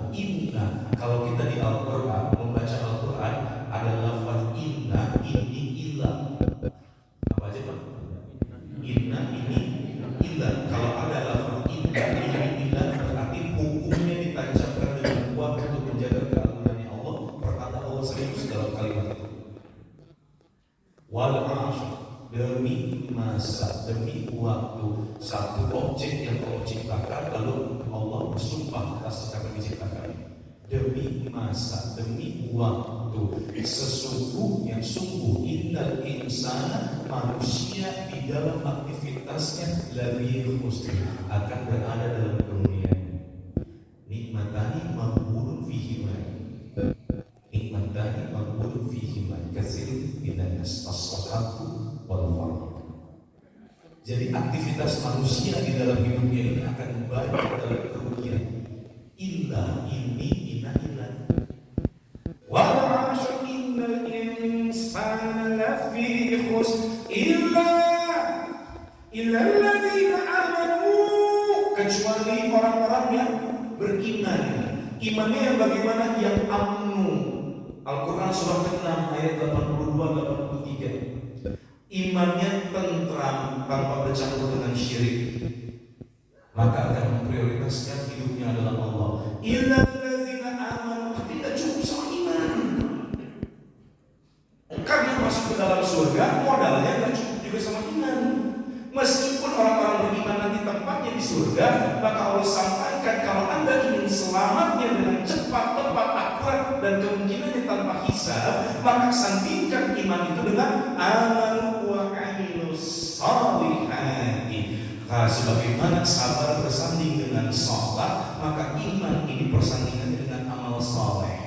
Kalau kita di Al-Quran membaca Al-Quran ada lafaz inna, ini ilah. Apa aja Pak? Inna, ini ilah. Kalau ada lafaz inna, ini ilah, berarti hukumnya ditancapkan dengan kuat untuk menjaga keagungannya Allah. Pertanda Allah serius dalam kalimat itu. Wal demi masa, demi waktu. Satu objek yang Allah ciptakan, lalu Allah bersumpah atas kata biji. demi masa, demi waktu. Sesungguhnya sungguh innal insana, manusia di dalam aktivitasnya lafi khusr, akan berada dalam kerugian. Nikmatani maghbunun fihima, nikmatani maghbunun fihima katsirun minan nas as-sahhatu wal farq. Jadi aktivitas manusia di dalam hidupnya ini akan banyak dalam kerugian. Illa ini illa wal 'ashr innal insana lafi khusr illa alladzina amanu, kecuali orang-orang yang beriman. Imannya yang bagaimana? Yang amnu. Al-Quran surah ke-6 ayat 82-83. Imannya tentram tanpa bercampur dengan syirik, maka akan memprioritaskan hidupnya adalah Allah. Illa alladzina amanu, tapi tidak cukup sama iman. Karena masuk ke dalam surga modalnya tidak cukup juga sama iman. Meskipun orang-orang beriman nanti tempatnya di surga, maka Allah sampaikan kalau Anda ingin selamatnya dengan cepat, tepat, akurat dan kemungkinannya tanpa hisab, maka sandingkan iman itu dengan amanu wa amilus solihati. Sebagaimana sabar bersanding dengan sholat, maka iman ini persandingannya dengan amal soleh.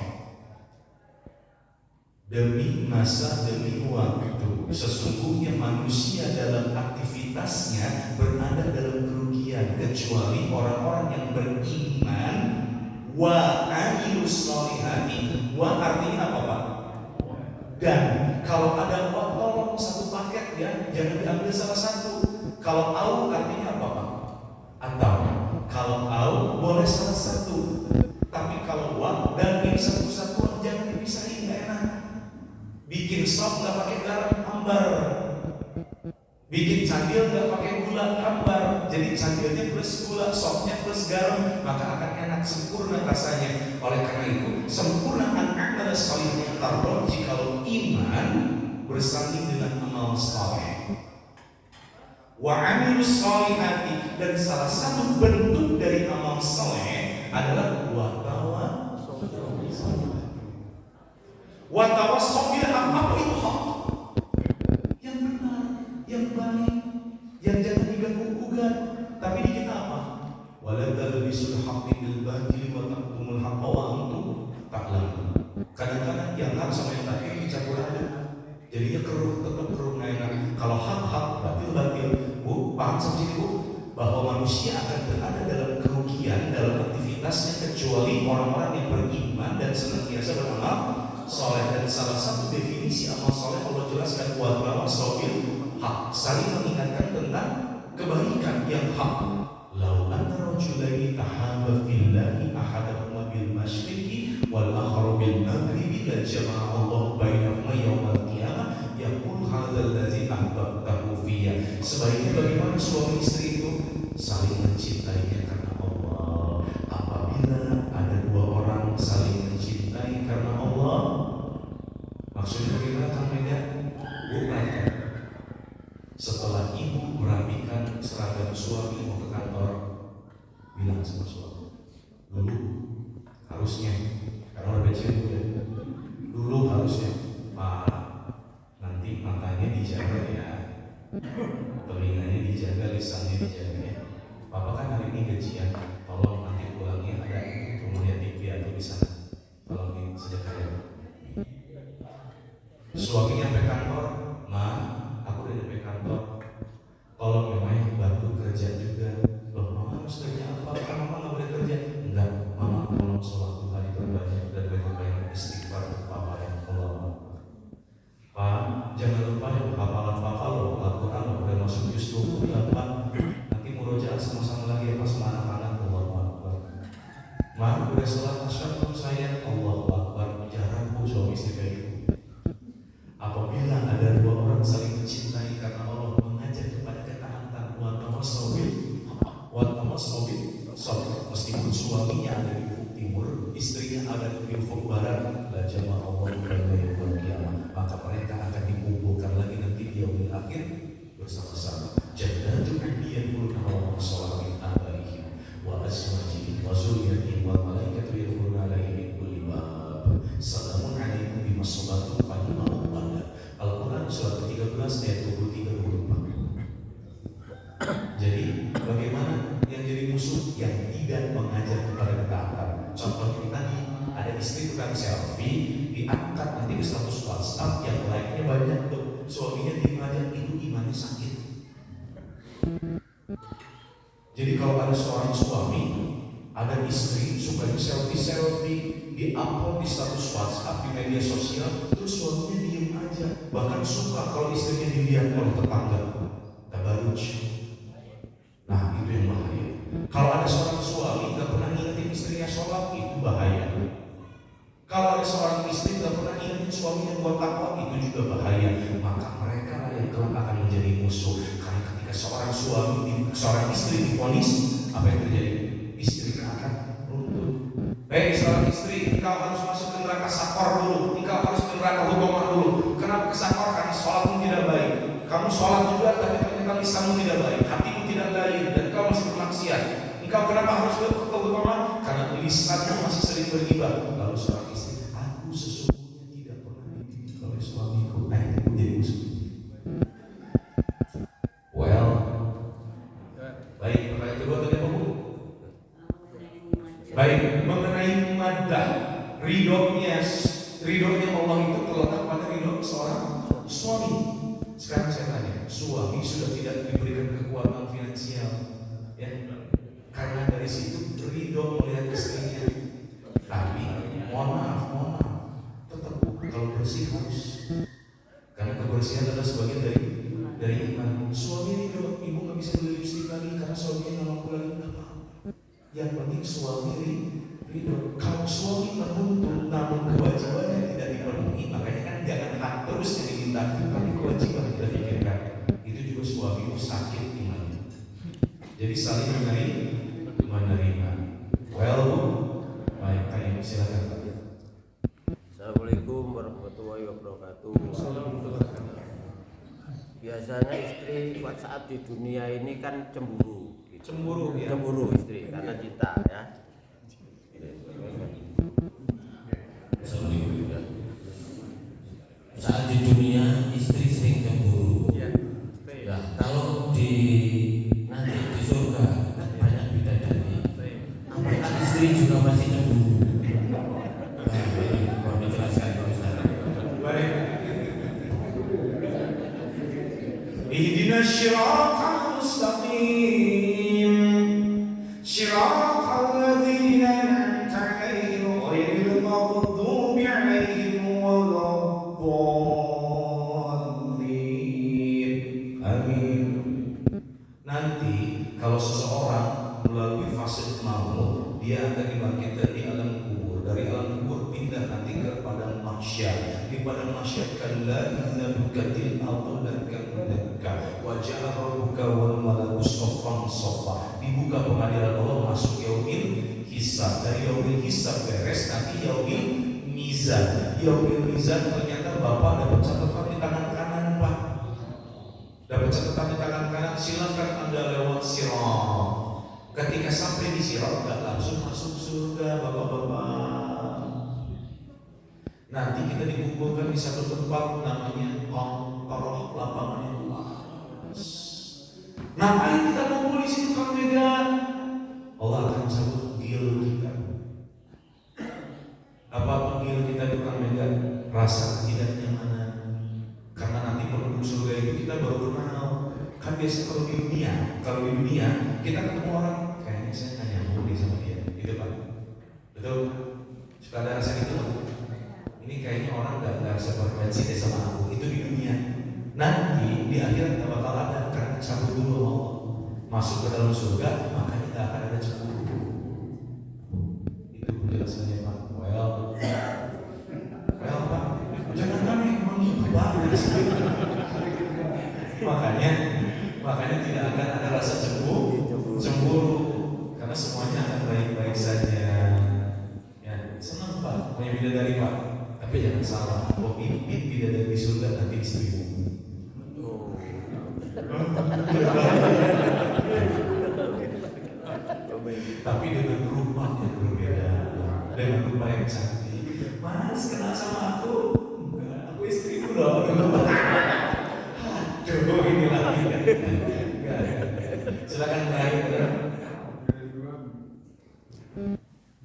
Demi masa, demi waktu, sesungguhnya manusia dalam aktivitasnya berada dalam kerugian, kecuali orang-orang yang beriman. Wa amilus solihati. Wa artinya apa, Pak? Dan kalau ada wa, tolong satu paket ya, jangan diambil salah satu. Kalau au artinya apa, Pak? Atau kalau au boleh salah satu, tapi kalau wa dan ini satu-satuan jangan dipisahin, nggak enak. Bikin sop nggak pakai garam, hambar. Bikin candil nggak pakai gula, hambar. Jadi candilnya plus gula, sopnya plus garam, maka akan enak, sempurna rasanya. Oleh karena itu, sempurnakan amal salih taroh jikalau iman bersanding dengan amal saleh. Wa amilus solihati, dan salah satu bentuk dari amal saleh adalah watawassaw bil haq. Apa itu hak? Yang benar, yang baik, yang jangan diganggu-gugat. Tapi di kita apa? Wala talbisul haqqi bil batil wa taqtumul haqqa wa antum ta'lamun. Kadang-kadang yang hak sama yang batil dicampur aduk, jadinya keruh, tetap keruh, nggak enak. Kalau hak-hak, batil-batil, Bu, paham sampai sini, Bu? Bahwa manusia akan berada dalam kerugian dalam aktivitasnya kecuali orang-orang yang beriman dan senantiasa beramal soleh. Dan salah satu definisi amal soleh Allah jelaskan, wa tawassaw bil haq, saling mengingatkan tentang kebaikan yang hak. Lau anna rajulaini tahabba fillahi ahaduhuma bil masyriqi wal akharu bil maghribi la jama'a Allah bainahuma yaumal qiyamah yaqul hadzal ladzi ahbabtahu fiyya. Sebaiknya bagaimana suami istri itu saling mencintainya karena Allah. Apabila ada dua orang saling mencintai karena Allah, maksudnya bagaimana, Kang Mega? Bukan. Setelah ibu merapikan seragam suami mau ke kantor, bilang sama suami, dulu harusnya, karena udah pensiun ya, dulu harusnya, Pak, nanti matanya dijaga ya, telinganya dijaga, lisannya dijaga ya. Papa kan hari ini gajian, tolong nanti pulangnya ada rumahnya TV atau di sana, tolong sedekah ya. Suami nyampe kantor, Ma, aku udah nyampe kantor, tolong ya Ma, bantu kerja juga. Loh, Mama harus kerja apa? Kan Mama nggak boleh kerja. Enggak, Mama tolong sholat Tuhan itu banyak dan banyak istighfar untuk Papa ya Allah. Pak, jangan lupa ya hafalan Papa loh, Al-Quran loh, udah masuk juz 28. Nanti murojaah sama-sama lagi apa sama anak-anak. Allahu Akbar. Ma, udah sholat asyar belum saya? Allahu Akbar. Jarang Bu suami istri kayak gitu. Apabila ada dua orang saling mencintai karena Allah, mengajak kepada ketaatan, wa tawassaw bil sabr. Meskipun suaminya ada di ufuk timur, istrinya ada di ufuk barat, la jama'a Allah baina yaumil qiyamah, maka mereka akan dikumpulkan lagi nanti di yaumil akhir bersama-sama. Jannatu yadkhuluna wa salamin abaihim wa azwajihim wa zurriyyatihim wal malaikatu yadkhuluna alaihim angkat nanti ke status WhatsApp yang like-nya banyak tuh, suaminya diem aja, itu imannya sakit. Jadi kalau ada seorang suami, ada istri suka selfie di upload di status WhatsApp, di media sosial, terus suaminya diem aja, bahkan suka kalau istrinya dilihat oleh tetangga, tabaruj. Nah itu yang bahaya. Kalau ada seorang suami gak pernah ngingetin istrinya sholat, itu bahaya. Kalau ada seorang istri gak pernah ngingetin suaminya buat takwa, itu juga bahaya. Maka mereka yang kelak akan menjadi musuh. Karena ketika seorang istri divonis, apa yang terjadi? Istrinya akan runtuh. Baik seorang istri, engkau harus masuk ke neraka sakor dulu, engkau harus ke neraka hukumah dulu. Kenapa ke sakor? Karena sholatmu tidak baik. Kamu sholat juga, tapi ternyata lisanmu tidak baik, hatimu tidak baik, dan kau masih bermaksiat. Engkau kenapa harus ke hukumah? Karena lisanmu masih sering bergibah. Lalu seorang istri, aku sesungguhnya tidak pernah dididik oleh suamiku. Nah itu menjadi musuh. Well, baik, pertanyaan kedua tadi apa Bu? Baik, mengenai maddah, ridhonya Allah itu terletak pada ridho seorang suami. Sekarang saya tanya, suami sudah tidak diberikan kekuatan finansial, ya? Karena dari situ ridho melihat istrinya. Tapi, mohon maaf, tetap kalau bersih harus, karena kebersihan adalah sebagian dari iman. Suami ridho, ibu nggak bisa beli lipstik lagi karena suaminya nggak mampu lagi, nggak apa-apa. Yang penting suami ridho. Kalau suami menuntut namun kewajibannya tidak dipenuhi, makanya kan jangan hak terus yang diminta, tapi kewajiban tidak dipikirkan. Itu juga suami sakit imannya. Jadi saling menerima. Well, baik, ayo silakan Pak. Assalamualaikum warahmatullahi wabarakatuh. Biasanya istri pada saat di dunia ini kan cemburu. Cemburu ya. Cemburu istri karena cinta ya. Saat di dunia istri sering cemburu. Ya, kalau nanti di surga kan banyak bidadari. Apakah istri juga masih cemburu? Nah, ini mau dijelaskan Pak Ustaz. Baik. Ihdinas siratal mustaqim. Siratal ladzina an'amta 'alaihim ghairil maghdubi 'alaihim waladdallin. Amin. Nanti kalau seseorang melalui fase maut, dia akan dibangkitkan di alam kubur. Dari alam kubur pindah nanti ke padang mahsyar. Di padang mahsyar kalla inna bukatil ardu dakka wa ja'a rabbuka wal malaku saffan saffa. Dibuka pengadilan Allah, masuk yaumil hisab. Dari yaumil hisab beres, nanti yaumil mizan. Yaumil mizan ternyata Bapak dapat catatan di tangan kanan Pak. Dapat catatan di tangan kanan, silakan Anda lewat sirat. Ketika sampai di sirat, tidak langsung masuk surga Bapak-bapak. Nanti kita dikumpulkan di satu tempat namanya Qantarah, lapangan yang luas. Ngapain kita kumpul di situ Kang Mega? Allah akan cabut gil kita. Apa penggil kita di Kang Mega? Rasa tidak nyamanan. Karena nanti penduduk surga itu kita baru kenal. Kan biasa kalau di dunia kita ketemu orang kayaknya saya nggak nyambung nih sama dia, gitu Pak. Betul? Suka ada rasa gitu Pak. Ini kayaknya orang nggak seberfrekuensi deh sama aku. Itu di dunia. Nanti di akhirat nggak bakal ada karena cabut dulu Allah. Masuk ke dalam surga, makanya nggak akan ada cemburu. Itu penjelasannya Pak. Well Pak, jangan kami mengibu banget. Makanya tidak akan ada rasa cemburu, karena semuanya akan baik-baik saja. Ya, senang Pak, punya bidadari Pak. Tapi jangan salah, kalau pipit bidadari di surga nanti istrimu. Tapi dengan rupa yang berbeda, dengan rupa yang cantik. Mas kenal sama aku? Enggak, aku istrimu loh. Aduh, ini lagi. Silakan terakhir.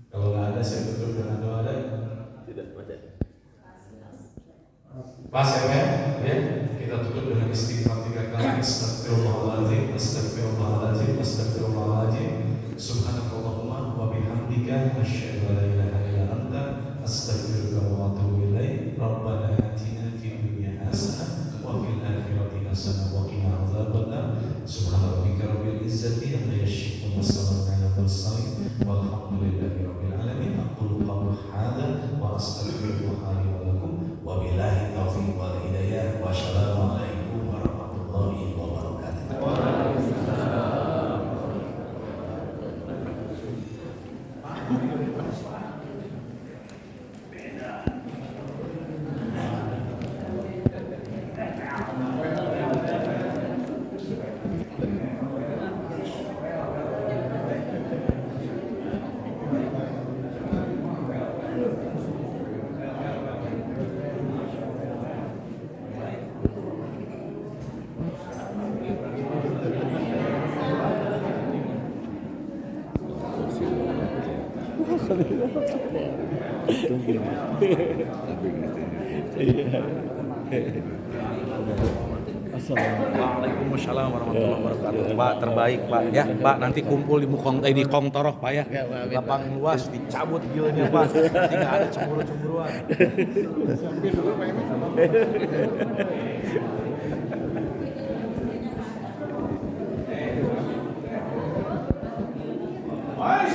Kalau nggak ada saya tutup dengan doa ada. Tidak ada. Pas ya, kita tutup dengan istighfar 3 kali. Astagfirullahaladzim, astagfirullahaladzim, astagfirullahaladzim. Subhanakallahumma wa bihamdika asyhadu an la ilaha illa anta astaghfiruka wa atubu ilaik. Rabbana atina fid dunya hasanah wa fil akhirati hasanah wa qina adzabannar. Subhana rabbika rabbil izzati amma yasifun wa salamun alal mursalin walhamdulillahi rabbil alamin. Aqulu qawli hadza wa astaghfirullah li wa lakum. Wabillahi taufiq wal hidayah. Wassalamualaikum warahmatullahi wabarakatuh. Waalaikumsalam warahmatullahi wabarakatuh. Pak terbaik Pak ya. Pak nanti kumpul di Kong Toroh Pak ya. Lapang luas dicabut gilanya Pak. Nanti nggak ada cemburu-cemburuan. Pak.